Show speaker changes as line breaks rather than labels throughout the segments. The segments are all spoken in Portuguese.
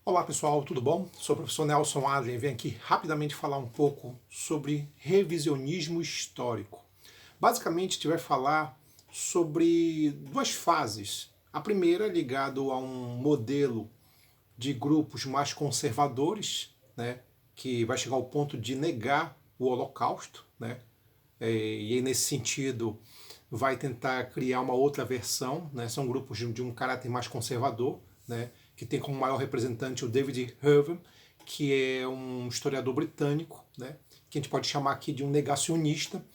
Olá pessoal, tudo bom? Sou o professor Nelson Adrien e venho aqui rapidamente falar um pouco sobre revisionismo histórico. Basicamente, a gente vai falar sobre duas fases. A primeira ligada a um modelo de grupos mais conservadores, né, que vai chegar ao ponto de negar o Holocausto, né, e aí nesse sentido vai tentar criar uma outra versão, né? São grupos de um caráter mais conservador, né? Que tem como maior representante o David Hurvey, que é um historiador britânico, né? Que a gente pode chamar aqui de um negacionista.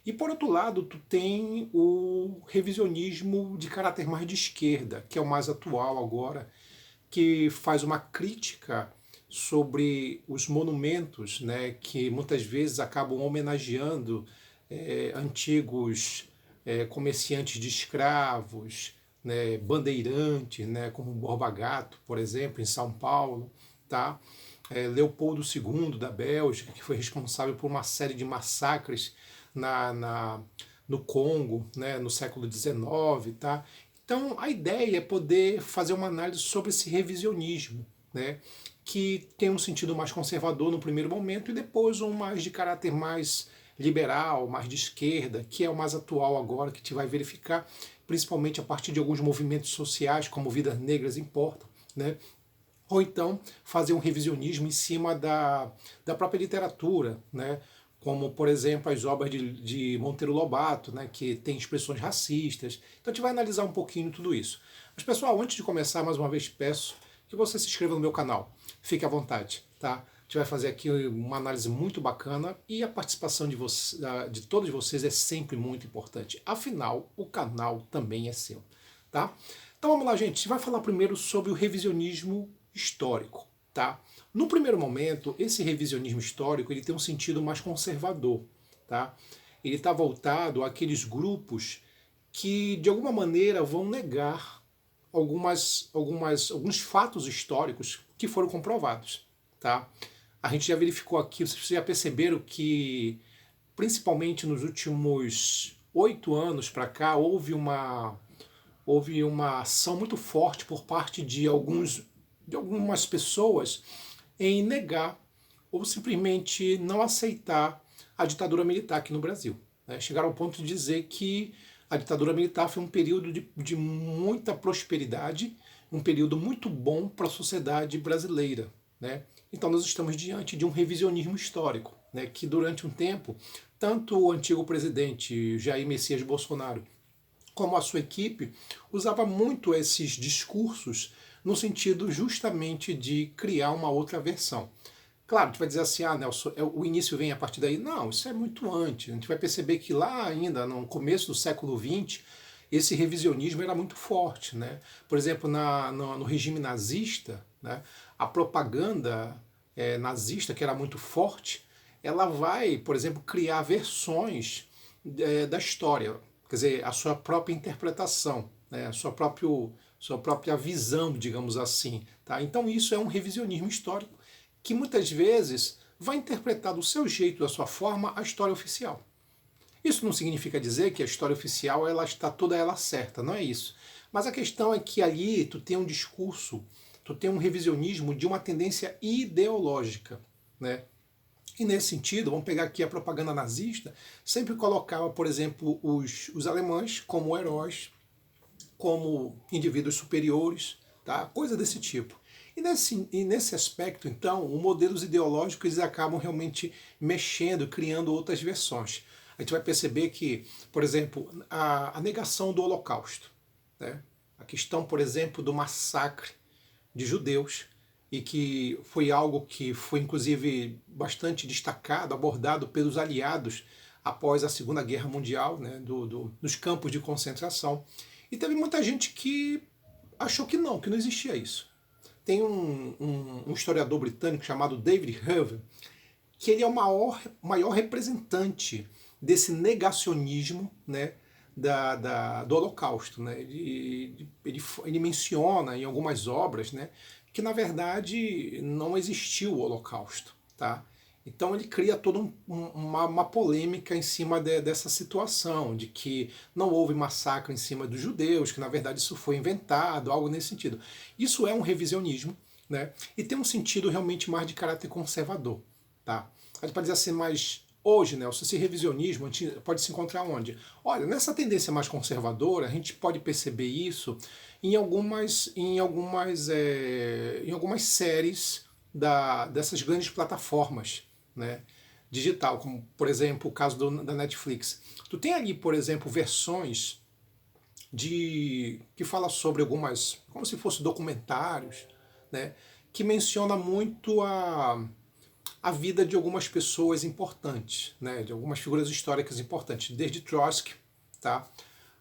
E por outro lado, tu tem o revisionismo de caráter mais de esquerda, que é o mais atual agora, que faz uma crítica sobre os monumentos, né, que muitas vezes acabam homenageando antigos comerciantes de escravos, né, bandeirantes, né, como Borba Gato, por exemplo, em São Paulo, tá? Leopoldo II da Bélgica, que foi responsável por uma série de massacres no Congo, né, no século XIX, tá? Então a ideia é poder fazer uma análise sobre esse revisionismo, né, que tem um sentido mais conservador no primeiro momento e depois um mais de caráter mais liberal, mais de esquerda, que é o mais atual agora, que a gente vai verificar, principalmente a partir de alguns movimentos sociais, como Vidas Negras Importam, né? Ou então fazer um revisionismo em cima da própria literatura, né? Como, por exemplo, as obras de Monteiro Lobato, né? Que tem expressões racistas. Então a gente vai analisar um pouquinho tudo isso. Mas, pessoal, antes de começar, mais uma vez peço que você se inscreva no meu canal. Fique à vontade, tá? A gente vai fazer aqui uma análise muito bacana e a participação de todos vocês é sempre muito importante. Afinal, o canal também é seu, tá? Então vamos lá, gente. A gente vai falar primeiro sobre o revisionismo histórico, tá? No primeiro momento, esse revisionismo histórico ele tem um sentido mais conservador, tá? Ele está voltado àqueles grupos que de alguma maneira vão negar alguns fatos históricos que foram comprovados, tá? A gente já verificou aqui, vocês já perceberam que principalmente nos últimos 8 anos para cá houve uma ação muito forte por parte de algumas pessoas em negar ou simplesmente não aceitar a ditadura militar aqui no Brasil, né? Chegaram ao ponto de dizer que a ditadura militar foi um período de muita prosperidade, um período muito bom para a sociedade brasileira, né? Então nós estamos diante de um revisionismo histórico, né? Que durante um tempo, tanto o antigo presidente Jair Messias Bolsonaro como a sua equipe usava muito esses discursos no sentido justamente de criar uma outra versão. Claro, a gente vai dizer assim, ah, Nelson, o início vem a partir daí. Não, isso é muito antes. A gente vai perceber que lá ainda, no começo do século XX, esse revisionismo era muito forte, né? Por exemplo, no regime nazista, né, a propaganda nazista, que era muito forte, ela vai, por exemplo, criar versões da história, quer dizer, a sua própria interpretação, né, sua própria visão, digamos assim. Tá? Então isso é um revisionismo histórico que muitas vezes vai interpretar do seu jeito, da sua forma, a história oficial. Isso não significa dizer que a história oficial ela está toda ela certa, não é isso. Mas a questão é que ali tu tem um discurso, tu tem um revisionismo de uma tendência ideológica, né? E nesse sentido, vamos pegar aqui a propaganda nazista, sempre colocava, por exemplo, os alemães como heróis, como indivíduos superiores, tá? Coisa desse tipo. E nesse aspecto, então, os modelos ideológicos eles acabam realmente mexendo, criando outras versões. A gente vai perceber que, por exemplo, a negação do Holocausto, né? A questão, por exemplo, do massacre de judeus, e que foi algo que foi inclusive bastante destacado, abordado pelos aliados após a Segunda Guerra Mundial, né, dos campos de concentração. E teve muita gente que achou que não existia isso. Tem um historiador britânico chamado David Hurvey, que ele é o maior representante desse negacionismo, né, do Holocausto. Né? Ele menciona em algumas obras, né, que na verdade não existiu o Holocausto. Tá? Então ele cria toda uma polêmica em cima dessa situação, de que não houve massacre em cima dos judeus, que na verdade isso foi inventado, algo nesse sentido. Isso é um revisionismo né? E tem um sentido realmente mais de caráter conservador, tá? A gente pode dizer assim, mas hoje, Nelson, esse revisionismo pode se encontrar onde? Olha, nessa tendência mais conservadora, a gente pode perceber isso em algumas séries dessas grandes plataformas, né, digital, como por exemplo o caso da Netflix. Tu tem ali, por exemplo, versões que fala sobre algumas, como se fossem documentários, né, que menciona muito a vida de algumas pessoas importantes, né, de algumas figuras históricas importantes, desde Trotsky, tá,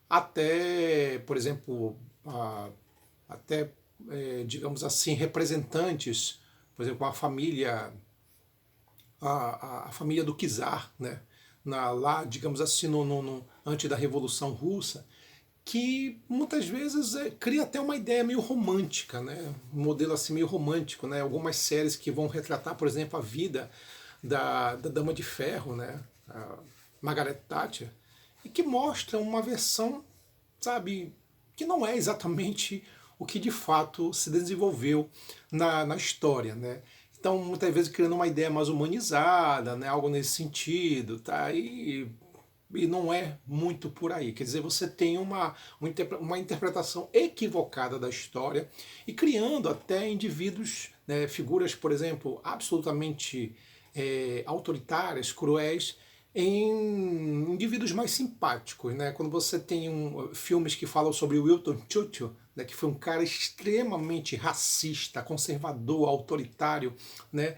até, por exemplo, até, digamos assim, representantes, por exemplo, a família do czar, né, lá, digamos assim, antes da Revolução Russa, que muitas vezes cria até uma ideia meio romântica, né? Um modelo assim meio romântico, né? Algumas séries que vão retratar, por exemplo, a vida da Dama de Ferro, né? A Margaret Thatcher, e que mostra uma versão, sabe, que não é exatamente o que de fato se desenvolveu na história, né? Então, muitas vezes criando uma ideia mais humanizada, né? Algo nesse sentido, tá? E não é muito por aí. Quer dizer, você tem uma interpretação equivocada da história e criando até indivíduos, né, figuras, por exemplo, absolutamente autoritárias, cruéis, em indivíduos mais simpáticos, né? Quando você tem filmes que falam sobre Winston Churchill, né, que foi um cara extremamente racista, conservador, autoritário, né?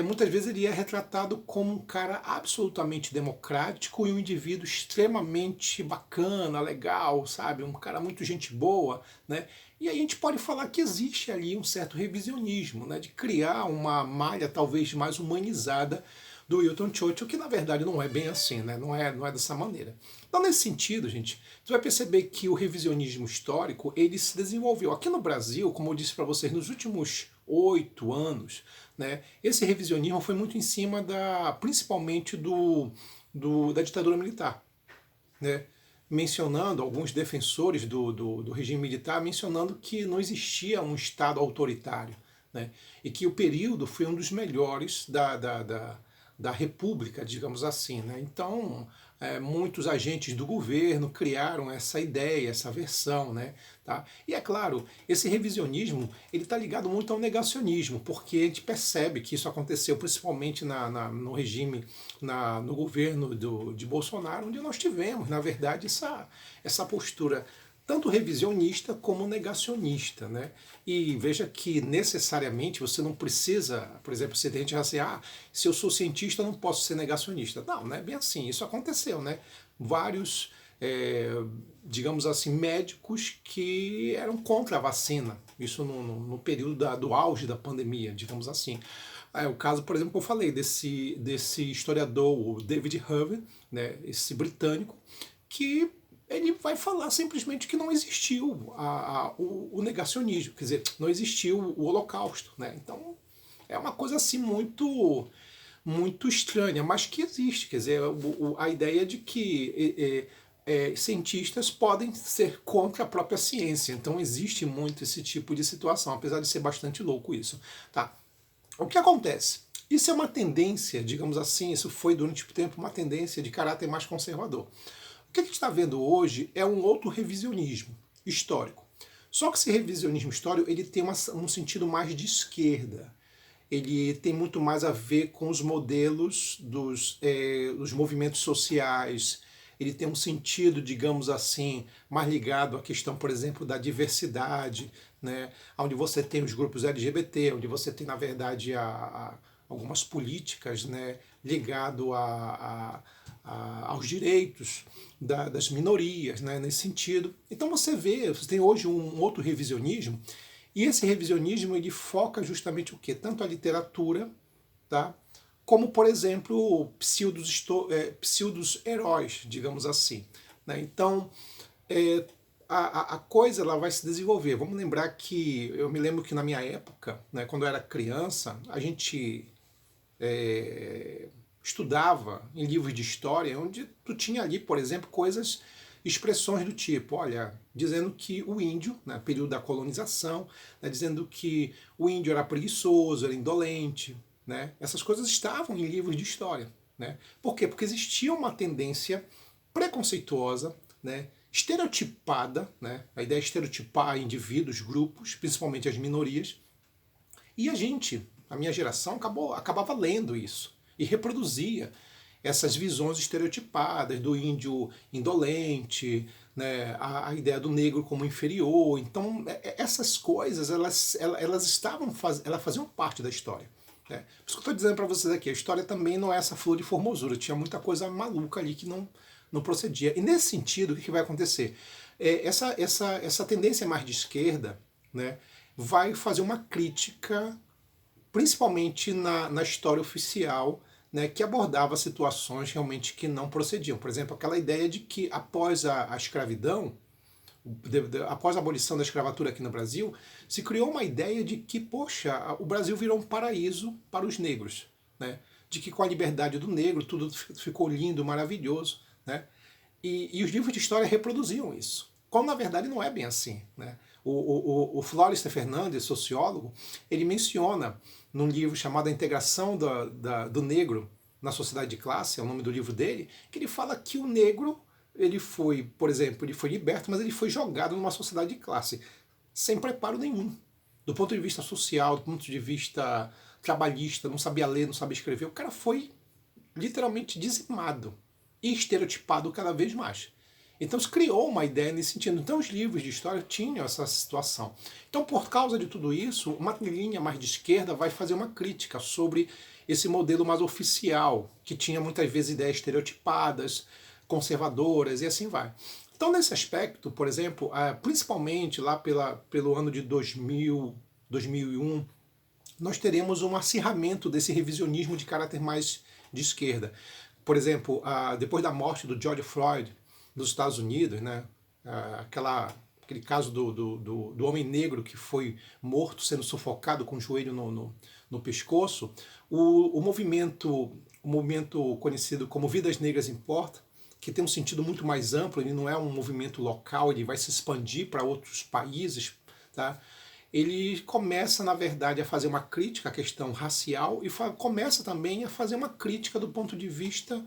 Muitas vezes ele é retratado como um cara absolutamente democrático e um indivíduo extremamente bacana, legal, sabe? Um cara muito gente boa, né? E aí a gente pode falar que existe ali um certo revisionismo, né? De criar uma malha talvez mais humanizada do Winston Churchill, que na verdade não é bem assim, né? Não é dessa maneira. Então, nesse sentido, gente, você vai perceber que o revisionismo histórico, ele se desenvolveu aqui no Brasil, como eu disse para vocês, nos últimos 8 anos, né? Esse revisionismo foi muito em cima principalmente da ditadura militar, né? Mencionando alguns defensores do regime militar, mencionando que não existia um Estado autoritário, né? E que o período foi um dos melhores da República, digamos assim, né? Então, muitos agentes do governo criaram essa ideia, essa versão, né? Tá? E é claro, esse revisionismo ele está ligado muito ao negacionismo, porque a gente percebe que isso aconteceu principalmente no regime, no governo de Bolsonaro, onde nós tivemos, na verdade, essa postura tanto revisionista como negacionista, né? E veja que necessariamente você não precisa, por exemplo, se a gente assim, se eu sou cientista eu não posso ser negacionista. Não é bem assim, isso aconteceu, né? Vários, digamos assim, médicos que eram contra a vacina, isso no período do auge da pandemia, digamos assim. O caso, por exemplo, que eu falei desse historiador, o David Harvey, né, esse britânico, que ele vai falar simplesmente que não existiu o negacionismo, quer dizer, não existiu o Holocausto, né? Então é uma coisa assim muito estranha, mas que existe, quer dizer, a ideia de que cientistas podem ser contra a própria ciência, então existe muito esse tipo de situação, apesar de ser bastante louco isso, tá? O que acontece? Isso é uma tendência, digamos assim, isso foi durante o tempo uma tendência de caráter mais conservador. O que a gente está vendo hoje é um outro revisionismo histórico. Só que esse revisionismo histórico ele tem um sentido mais de esquerda. Ele tem muito mais a ver com os modelos dos movimentos sociais. Ele tem um sentido, digamos assim, mais ligado à questão, por exemplo, da diversidade, né? Onde você tem os grupos LGBT, onde você tem, na verdade, algumas políticas, né, ligado aos direitos das minorias, né, nesse sentido. Então você tem hoje um outro revisionismo, e esse revisionismo ele foca justamente o quê? Tanto a literatura, tá, como, por exemplo, pseudos heróis, digamos assim, né? Então, a coisa ela vai se desenvolver. Vamos lembrar que, eu me lembro que na minha época, né, quando eu era criança, a gente estudava em livros de história, onde tu tinha ali, por exemplo, coisas expressões do tipo, olha, dizendo que o índio, no período da colonização, né, dizendo que o índio era preguiçoso, era indolente, né? Essas coisas estavam em livros de história, né? Por quê? Porque existia uma tendência preconceituosa, né, estereotipada, né? A ideia é estereotipar indivíduos, grupos, principalmente as minorias, e a minha geração, acabava lendo isso e reproduzia essas visões estereotipadas do índio indolente, né, a ideia do negro como inferior. Então, essas coisas, elas faziam parte da história. Né? Por isso que eu estou dizendo para vocês aqui, a história também não é essa flor de formosura, tinha muita coisa maluca ali que não procedia. E nesse sentido, o que vai acontecer? Essa tendência mais de esquerda, né, vai fazer uma crítica, principalmente na história oficial, né, que abordava situações realmente que não procediam. Por exemplo, aquela ideia de que após a escravidão, após a abolição da escravatura aqui no Brasil, se criou uma ideia de que, poxa, o Brasil virou um paraíso para os negros, né? De que com a liberdade do negro tudo ficou lindo, maravilhoso, né? E os livros de história reproduziam isso. Quando na verdade não é bem assim, né? O Florestan Fernandes, sociólogo, ele menciona num livro chamado A Integração do Negro na Sociedade de Classe, é o nome do livro dele, que ele fala que o negro, ele foi, por exemplo, ele foi liberto, mas ele foi jogado numa sociedade de classe, sem preparo nenhum. Do ponto de vista social, do ponto de vista trabalhista, não sabia ler, não sabia escrever, o cara foi literalmente dizimado e estereotipado cada vez mais. Então se criou uma ideia nesse sentido. Então os livros de história tinham essa situação. Então por causa de tudo isso, uma linha mais de esquerda vai fazer uma crítica sobre esse modelo mais oficial, que tinha muitas vezes ideias estereotipadas, conservadoras e assim vai. Então nesse aspecto, por exemplo, principalmente lá pelo ano de 2000, 2001, nós teremos um acirramento desse revisionismo de caráter mais de esquerda. Por exemplo, depois da morte do George Floyd, dos Estados Unidos, né? Aquele caso do homem negro que foi morto sendo sufocado com o joelho no pescoço, o movimento conhecido como Vidas Negras Importam, que tem um sentido muito mais amplo, ele não é um movimento local, ele vai se expandir para outros países, tá? Ele começa, na verdade, a fazer uma crítica à questão racial e começa também a fazer uma crítica do ponto de vista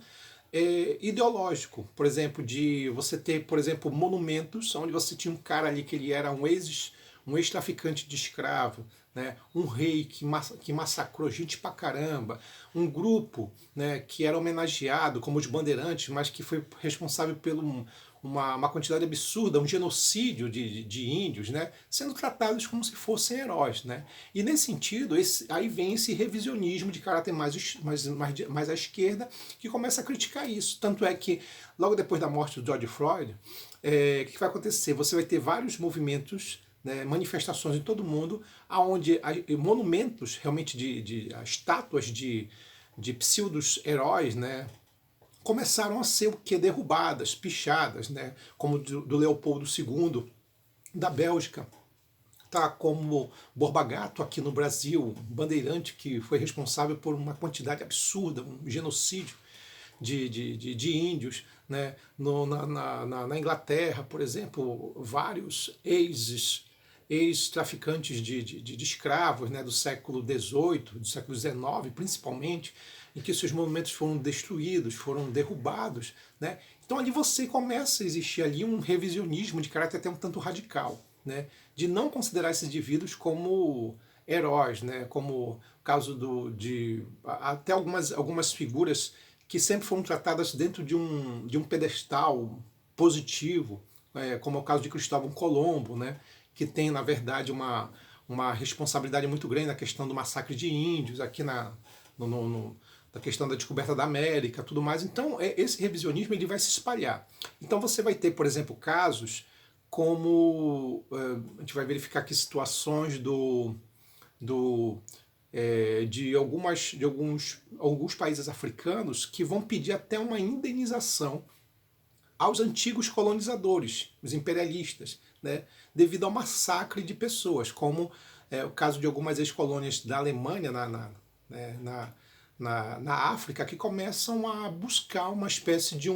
ideológico. Por exemplo, de você ter, por exemplo, monumentos onde você tinha um cara ali que ele era um ex-traficante de escravo, né? Um rei que massacrou gente pra caramba, um grupo, né, que era homenageado como os bandeirantes, mas que foi responsável por uma quantidade absurda, um genocídio de índios, né, sendo tratados como se fossem heróis. Né? E nesse sentido, aí vem esse revisionismo de caráter mais à esquerda, que começa a criticar isso. Tanto é que, logo depois da morte do George Floyd, o que vai acontecer? Você vai ter vários movimentos, né, manifestações em todo o mundo, onde monumentos realmente de estátuas de pseudos-heróis, né, começaram a ser o que? Derrubadas, pichadas, né, como do Leopoldo II, da Bélgica, tá, como Borba Gato aqui no Brasil, um bandeirante que foi responsável por uma quantidade absurda, um genocídio de índios, né? Na Inglaterra, por exemplo, vários ex-traficantes de escravos, né, do século XVIII, do século XIX principalmente, em que seus monumentos foram destruídos, foram derrubados. Né? Então ali você começa a existir ali um revisionismo de caráter até um tanto radical, né? De não considerar esses indivíduos como heróis, né? Como o caso até algumas figuras que sempre foram tratadas dentro de um pedestal positivo, como é o caso de Cristóvão Colombo, né? Que tem, na verdade, uma responsabilidade muito grande na questão do massacre de índios, aqui na questão da descoberta da América, tudo mais. Então, esse revisionismo ele vai se espalhar. Então, você vai ter, por exemplo, casos como a gente vai verificar aqui situações de alguns países africanos que vão pedir até uma indenização aos antigos colonizadores, os imperialistas, né, devido ao massacre de pessoas, como o caso de algumas ex-colônias da Alemanha na África, que começam a buscar uma espécie de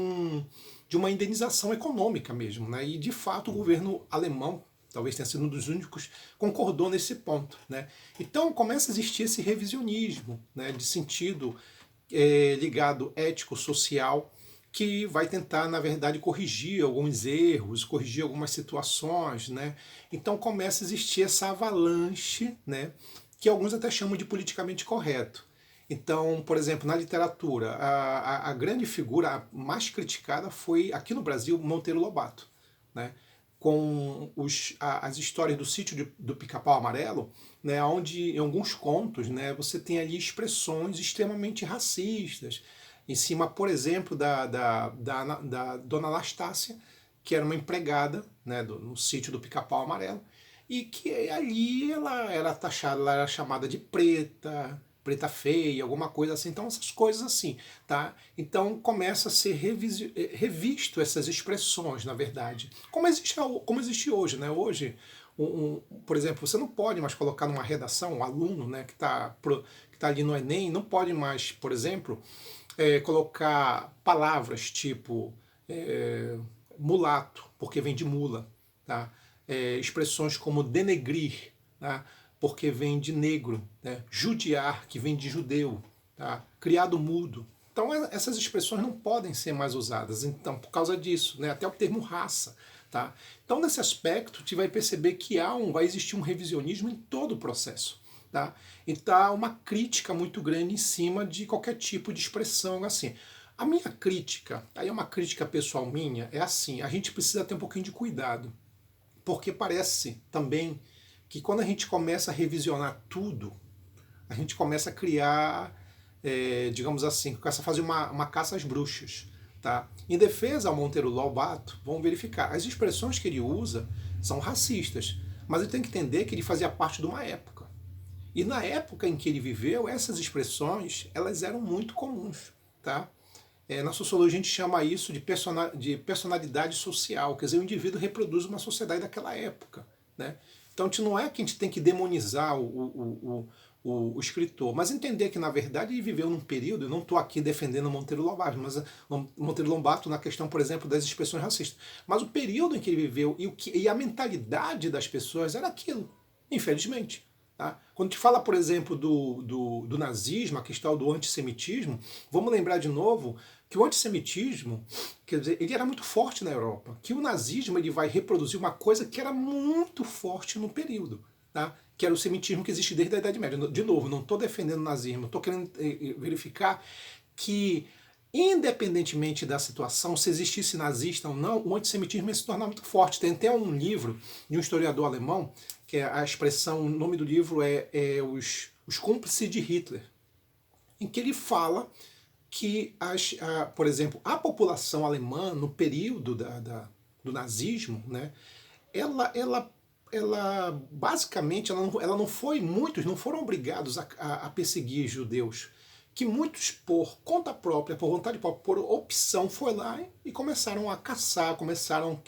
de uma indenização econômica mesmo, né? E de fato o governo alemão talvez tenha sido um dos únicos, concordou nesse ponto, né? Então começa a existir esse revisionismo, né, de sentido ligado ético-social, que vai tentar, na verdade, corrigir alguns erros, corrigir algumas situações, né? Então começa a existir essa avalanche, né, que alguns até chamam de politicamente correto. Então, por exemplo, na literatura, a grande figura mais criticada foi, aqui no Brasil, Monteiro Lobato, né? Com as histórias do sítio do Pica-Pau Amarelo, né, onde em alguns contos, né, você tem ali expressões extremamente racistas, em cima, por exemplo, da Dona Anastácia, que era uma empregada, né, no sítio do Pica-Pau Amarelo, e que ali ela era taxada, ela era chamada de preta, preta feia, alguma coisa assim, então essas coisas assim, tá? Então começa a ser revisto essas expressões, na verdade, como existe hoje, né? Hoje, por exemplo, você não pode mais colocar numa redação um aluno, né, que tá ali no Enem, não pode mais, por exemplo, colocar palavras tipo mulato, porque vem de mula, tá? Expressões como denegrir, tá? Porque vem de negro, né? Judiar, que vem de judeu, tá? Criado mudo. Então essas expressões não podem ser mais usadas, então, por causa disso, né? Até o termo raça. Tá? Então, nesse aspecto, você vai perceber que vai existir um revisionismo em todo o processo. Tá? Então, há uma crítica muito grande em cima de qualquer tipo de expressão assim. A minha crítica, aí é uma crítica pessoal minha, é assim, a gente precisa ter um pouquinho de cuidado, porque parece também que quando a gente começa a revisionar tudo, a gente começa a criar, digamos assim, começa a fazer uma caça às bruxas. Tá? Em defesa ao Monteiro Lobato, vamos verificar, as expressões que ele usa são racistas, mas ele tem que entender que ele fazia parte de uma época. E na época em que ele viveu, essas expressões elas eram muito comuns. Tá? Na sociologia a gente chama isso de personalidade social, quer dizer, o indivíduo reproduz uma sociedade daquela época. Né? Então não é que a gente tem que demonizar o escritor, mas entender que na verdade ele viveu num período, eu não estou aqui defendendo Monteiro Lobato, mas Monteiro Lobato na questão, por exemplo, das expressões racistas, mas o período em que ele viveu e a mentalidade das pessoas era aquilo, infelizmente. Tá? Quando a gente fala, por exemplo, do nazismo, a questão do antissemitismo, vamos lembrar de novo que o antissemitismo, quer dizer, ele era muito forte na Europa, que o nazismo ele vai reproduzir uma coisa que era muito forte no período, tá? Que era o semitismo que existe desde a Idade Média. De novo, não estou defendendo o nazismo, estou querendo verificar que, independentemente da situação, se existisse nazista ou não, o antissemitismo ia se tornar muito forte. Tem até um livro de um historiador alemão, que é a expressão, o nome do livro é Os Cúmplices de Hitler, em que ele fala que, por exemplo, a população alemã, no período do nazismo, né, ela basicamente ela não foi, muitos não foram obrigados a perseguir judeus, que muitos por conta própria, por vontade própria, por opção, foi lá e começaram a caçar, começaram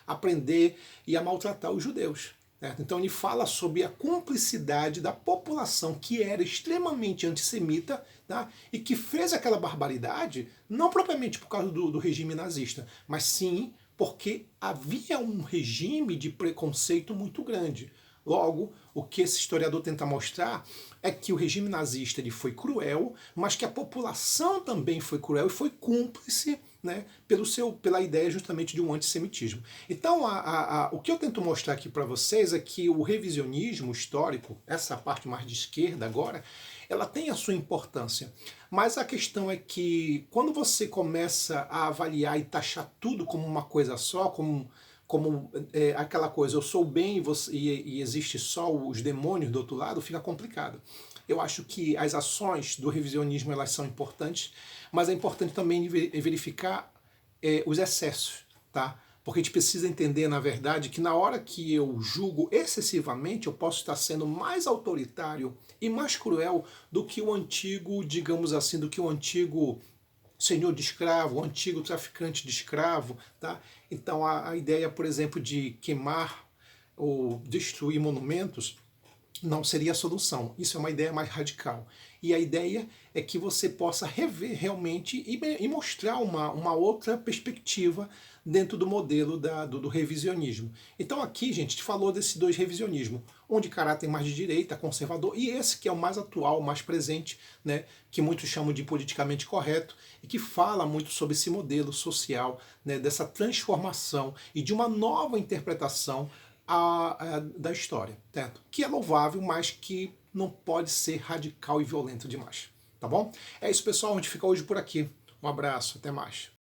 a prender e a maltratar os judeus. Certo? Então ele fala sobre a cumplicidade da população que era extremamente antissemita, tá? E que fez aquela barbaridade, não propriamente por causa do regime nazista, mas sim porque havia um regime de preconceito muito grande. Logo, o que esse historiador tenta mostrar é que o regime nazista ele foi cruel, mas que a população também foi cruel e foi cúmplice, né, pela ideia justamente de um antissemitismo. Então, o que eu tento mostrar aqui para vocês é que o revisionismo histórico, essa parte mais de esquerda agora, ela tem a sua importância. Mas a questão é que quando você começa a avaliar e taxar tudo como uma coisa só, como aquela coisa, eu sou bem e existe só os demônios do outro lado, fica complicado. Eu acho que as ações do revisionismo elas são importantes, mas é importante também verificar os excessos, tá? Porque a gente precisa entender, na verdade, que na hora que eu julgo excessivamente, eu posso estar sendo mais autoritário e mais cruel do que o antigo, digamos assim, do que o antigo senhor de escravo, o antigo traficante de escravo, tá? Então a ideia, por exemplo, de queimar ou destruir monumentos não seria a solução. Isso é uma ideia mais radical. E a ideia é que você possa rever realmente e mostrar uma outra perspectiva dentro do modelo do revisionismo. Então aqui, gente, a gente falou desses dois revisionismos, um de caráter mais de direita, conservador, e esse que é o mais atual, o mais presente, né, que muitos chamam de politicamente correto, e que fala muito sobre esse modelo social, né, dessa transformação e de uma nova interpretação da história, certo? Que é louvável, mas que não pode ser radical e violento demais, tá bom? É isso, pessoal, a gente fica hoje por aqui. Um abraço, até mais.